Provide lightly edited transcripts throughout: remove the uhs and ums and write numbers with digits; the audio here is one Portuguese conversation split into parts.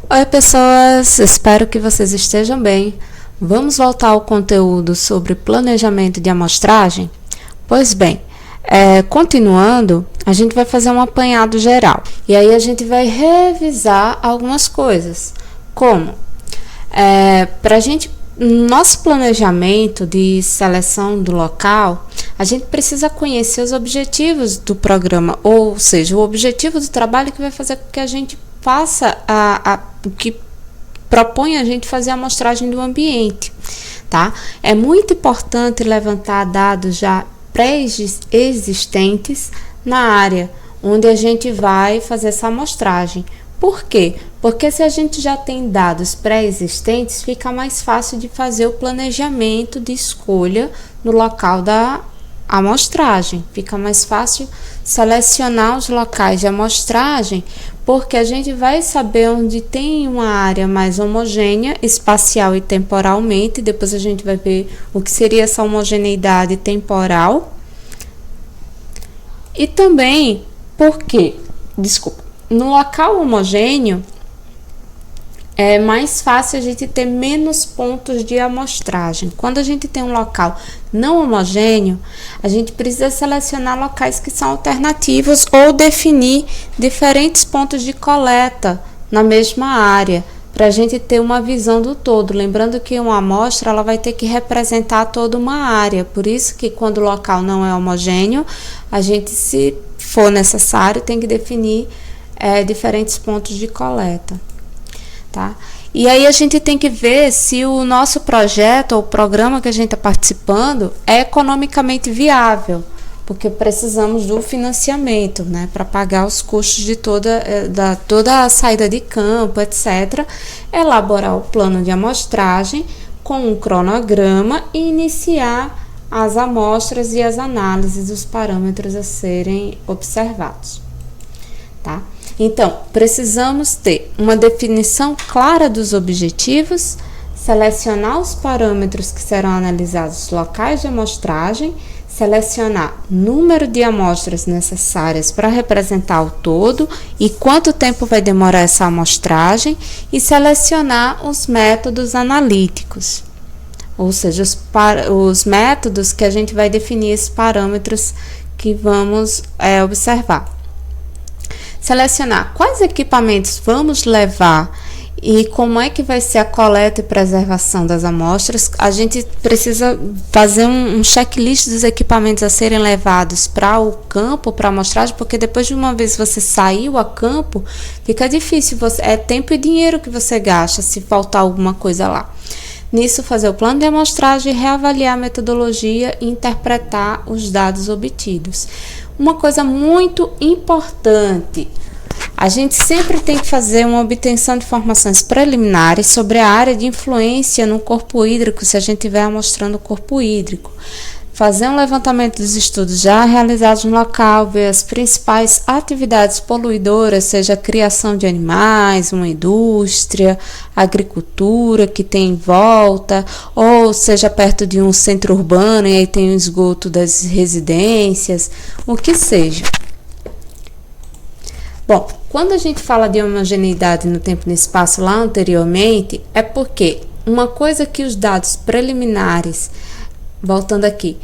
Oi, pessoas! Espero que vocês estejam bem. Vamos voltar ao conteúdo sobre planejamento de amostragem? Pois bem, continuando, a gente vai fazer um apanhado geral. E aí a gente vai revisar algumas coisas, como para a gente, nosso planejamento de seleção do local, a gente precisa conhecer os objetivos do programa, ou seja, o objetivo do trabalho que vai fazer com que a gente faça o que propõe a gente fazer a amostragem do ambiente, tá? É muito importante levantar dados já pré-existentes na área onde a gente vai fazer essa amostragem. Por quê? Porque se a gente já tem dados pré-existentes, fica mais fácil de fazer o planejamento de escolha no local da amostragem. Fica mais fácil selecionar os locais de amostragem, porque a gente vai saber onde tem uma área mais homogênea, espacial e temporalmente. Depois a gente vai ver o que seria essa homogeneidade temporal. E também porque, no local homogêneo, é mais fácil a gente ter menos pontos de amostragem. Quando a gente tem um local não homogêneo, a gente precisa selecionar locais que são alternativos ou definir diferentes pontos de coleta na mesma área, para a gente ter uma visão do todo. Lembrando que uma amostra ela vai ter que representar toda uma área, por isso que quando o local não é homogêneo, a gente, se for necessário, tem que definir diferentes pontos de coleta. Tá? E aí a gente tem que ver se o nosso projeto ou programa que a gente está participando é economicamente viável, porque precisamos do financiamento, né, para pagar os custos de toda a saída de campo, etc. Elaborar o plano de amostragem com um cronograma e iniciar as amostras e as análises dos parâmetros a serem observados. Tá? Então, precisamos ter uma definição clara dos objetivos, selecionar os parâmetros que serão analisados, locais de amostragem, selecionar número de amostras necessárias para representar o todo e quanto tempo vai demorar essa amostragem, e selecionar os métodos analíticos, ou seja, os métodos que a gente vai definir esses parâmetros que vamos observar. Selecionar quais equipamentos vamos levar e como é que vai ser a coleta e preservação das amostras. A gente precisa fazer um checklist dos equipamentos a serem levados para o campo, para a amostragem, porque depois de uma vez você saiu a campo, fica difícil, é tempo e dinheiro que você gasta se faltar alguma coisa lá. Nisso, fazer o plano de amostragem, reavaliar a metodologia e interpretar os dados obtidos. Uma coisa muito importante, a gente sempre tem que fazer uma obtenção de informações preliminares sobre a área de influência no corpo hídrico, se a gente estiver amostrando o corpo hídrico. Fazer um levantamento dos estudos já realizados no local, ver as principais atividades poluidoras, seja a criação de animais, uma indústria, agricultura que tem em volta, ou seja perto de um centro urbano e aí tem o esgoto das residências, o que seja. Bom, quando a gente fala de homogeneidade no tempo e no espaço lá anteriormente, é porque uma coisa que os dados preliminares, voltando aqui,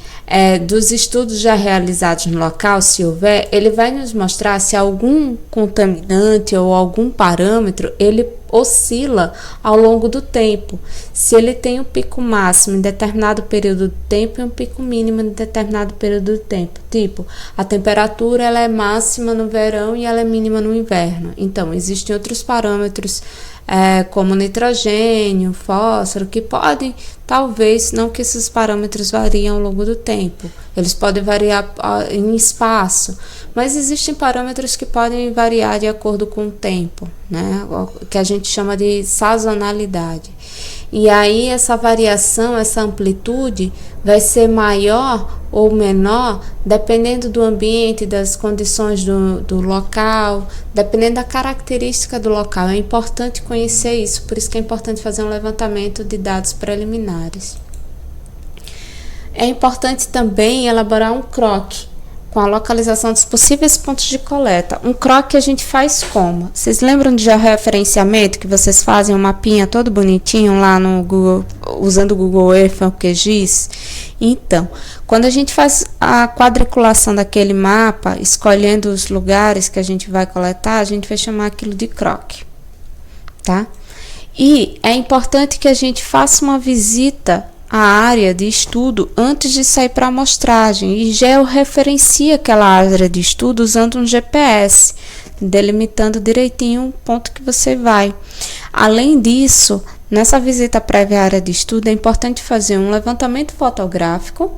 dos estudos já realizados no local, se houver, ele vai nos mostrar se algum contaminante ou algum parâmetro, ele oscila ao longo do tempo. Se ele tem um pico máximo em determinado período do tempo e um pico mínimo em determinado período do tempo. Tipo, a temperatura ela é máxima no verão e ela é mínima no inverno. Então, existem outros parâmetros como nitrogênio, fósforo, que podem, talvez, não que esses parâmetros variem ao longo do tempo, eles podem variar em espaço, mas existem parâmetros que podem variar de acordo com o tempo, né? Que a gente chama de sazonalidade. E aí essa variação, essa amplitude vai ser maior ou menor dependendo do ambiente, das condições do local, dependendo da característica do local. É importante conhecer isso, por isso que é importante fazer um levantamento de dados preliminares. É importante também elaborar um CROC, com a localização dos possíveis pontos de coleta. Um croquis a gente faz como? Vocês lembram de georreferenciamento que vocês fazem um mapinha todo bonitinho lá no Google, usando o Google Earth ou o QGIS? Então, quando a gente faz a quadriculação daquele mapa, escolhendo os lugares que a gente vai coletar, a gente vai chamar aquilo de croquis, tá? E é importante que a gente faça uma visita à área de estudo antes de sair para a amostragem e georreferencia aquela área de estudo usando um GPS, delimitando direitinho o ponto que você vai. Além disso, nessa visita prévia à área de estudo, é importante fazer um levantamento fotográfico,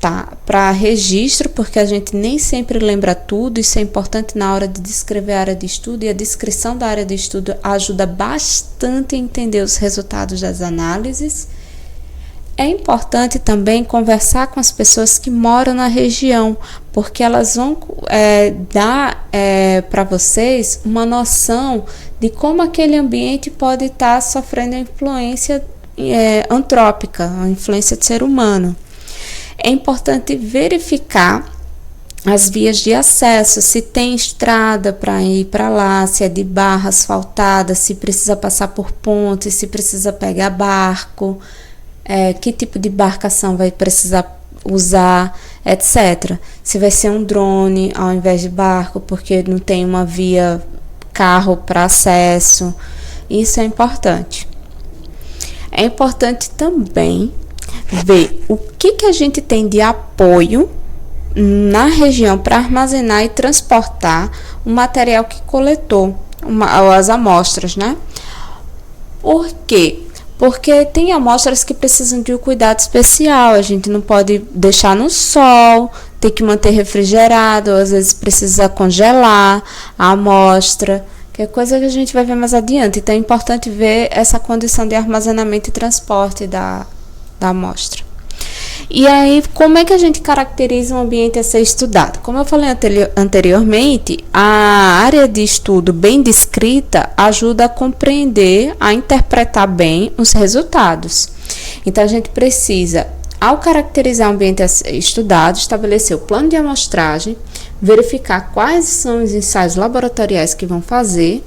tá? Para registro, porque a gente nem sempre lembra tudo, isso é importante na hora de descrever a área de estudo, e a descrição da área de estudo ajuda bastante a entender os resultados das análises. É importante também conversar com as pessoas que moram na região, porque elas vão dar para vocês uma noção de como aquele ambiente pode estar sofrendo a influência antrópica, a influência de ser humano. É importante verificar as vias de acesso, se tem estrada para ir para lá, se é de barra asfaltada, se precisa passar por ponte, se precisa pegar barco, que tipo de embarcação vai precisar usar, etc. Se vai ser um drone ao invés de barco, porque não tem uma via carro para acesso. Isso é importante. É importante também ver o que a gente tem de apoio na região para armazenar e transportar o material que coletou, as amostras, né? Por quê? Porque tem amostras que precisam de um cuidado especial, a gente não pode deixar no sol, tem que manter refrigerado, às vezes precisa congelar a amostra, que é coisa que a gente vai ver mais adiante. Então é importante ver essa condição de armazenamento e transporte da amostra. E aí, como é que a gente caracteriza um ambiente a ser estudado? Como eu falei anteriormente, a área de estudo bem descrita ajuda a compreender, a interpretar bem os resultados. Então, a gente precisa, ao caracterizar o ambiente a ser estudado, estabelecer o plano de amostragem, verificar quais são os ensaios laboratoriais que vão fazer.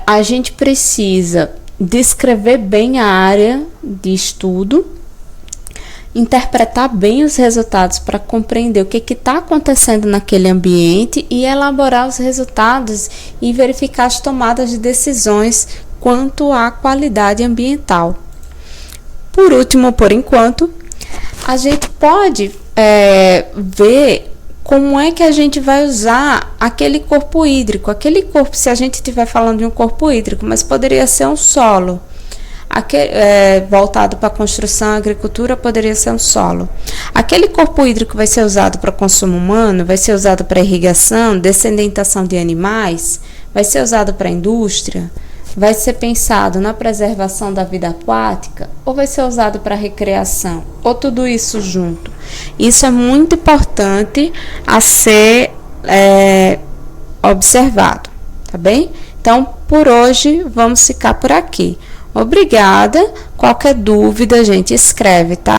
A gente precisa descrever bem a área de estudo, interpretar bem os resultados para compreender o que está acontecendo naquele ambiente e elaborar os resultados e verificar as tomadas de decisões quanto à qualidade ambiental. Por último, por enquanto, a gente pode ver como é que a gente vai usar aquele corpo hídrico. Aquele corpo, se a gente estiver falando de um corpo hídrico, mas poderia ser um solo. Voltado para a construção e agricultura, poderia ser um solo. Aquele corpo hídrico vai ser usado para consumo humano, vai ser usado para irrigação, descendentação de animais, vai ser usado para indústria, vai ser pensado na preservação da vida aquática ou vai ser usado para recreação, ou tudo isso junto. Isso é muito importante a ser observado, tá bem? Então, por hoje, vamos ficar por aqui. Obrigada. Qualquer dúvida, a gente escreve, tá?